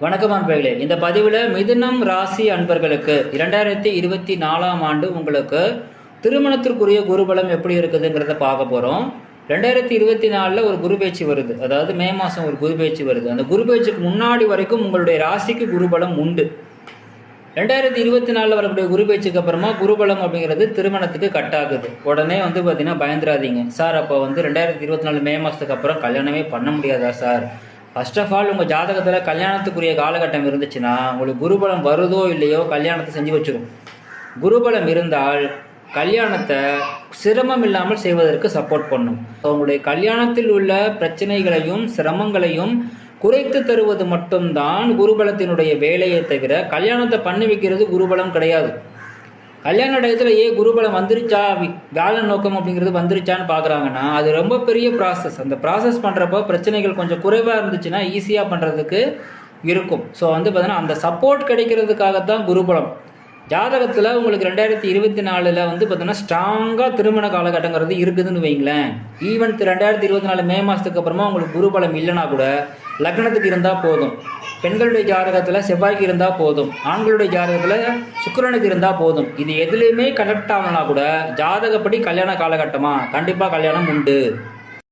வணக்கம் அன்பர்களே. இந்த பதிவில் மிதுனம் ராசி அன்பர்களுக்கு 2024ஆம் ஆண்டு உங்களுக்கு திருமணத்திற்குரிய குருபலம் எப்படி இருக்குதுங்கிறத பார்க்க போகிறோம். 2024 ஒரு குரு பேச்சு வருது, அதாவது மே மாதம் ஒரு குரு பேச்சு வருது. அந்த குரு பேச்சுக்கு முன்னாடி வரைக்கும் உங்களுடைய ராசிக்கு குருபலம் உண்டு. 2024 வரக்கூடிய குரு பேச்சுக்கு அப்புறமா குருபலம் அப்படிங்கிறது திருமணத்துக்கு கட் ஆகுது. உடனே பார்த்தீங்கன்னா பயந்துராதீங்க சார். அப்போ 2024 மே மாதத்துக்கு அப்புறம் கல்யாணமே பண்ண முடியாதா சார்? ஃபர்ஸ்ட் ஆஃப் ஆல் உங்கள் ஜாதகத்தில் கல்யாணத்துக்குரிய காலகட்டம் இருந்துச்சுன்னா உங்களுக்கு குருபலம் வருதோ இல்லையோ கல்யாணத்தை செஞ்சு வச்சுரும். குருபலம் இருந்தால் கல்யாணத்தை சிரமம் இல்லாமல் செய்வதற்கு சப்போர்ட் பண்ணும். உங்களுடைய கல்யாணத்தில் உள்ள பிரச்சனைகளையும் சிரமங்களையும் குறைத்து தருவது மட்டும்தான் குருபலத்தினுடைய வேலையை தவிர கல்யாணத்தை பண்ணி வைக்கிறது குருபலம் கிடையாது. கல்யாண டயத்தில் குருபலம் வந்துருச்சா, வேலை நோக்கம் அப்படிங்கிறது வந்துருச்சான்னு பார்க்குறாங்கன்னா அது ரொம்ப பெரிய ப்ராசஸ். அந்த ப்ராசஸ் பண்ணுறப்போ பிரச்சனைகள் கொஞ்சம் குறைவாக இருந்துச்சுன்னா ஈஸியாக பண்ணுறதுக்கு இருக்கும். ஸோ பார்த்தீங்கன்னா அந்த சப்போர்ட் கிடைக்கிறதுக்காகத்தான் குருபலம். ஜாதகத்தில் உங்களுக்கு 2024 பார்த்தீங்கன்னா ஸ்ட்ராங்காக திருமண காலகட்டங்கிறது இருக்குதுன்னு வைங்களேன். ஈவன் 2024 மே மாதத்துக்கு அப்புறமா உங்களுக்கு குருபலம் இல்லைனா கூட லக்னத்துக்கு இருந்தால் போதும். பெண்களுடைய ஜாதகத்தில் செவ்வாய்க்கு இருந்தால் போதும், ஆண்களுடைய ஜாதகத்தில் சுக்கிரனுக்கு இருந்தால் போதும். இது எதுலேயுமே கனெக்ட் ஆகணும்னா கூட ஜாதகப்படி கல்யாண காலகட்டமாக கண்டிப்பாக கல்யாணம் உண்டு.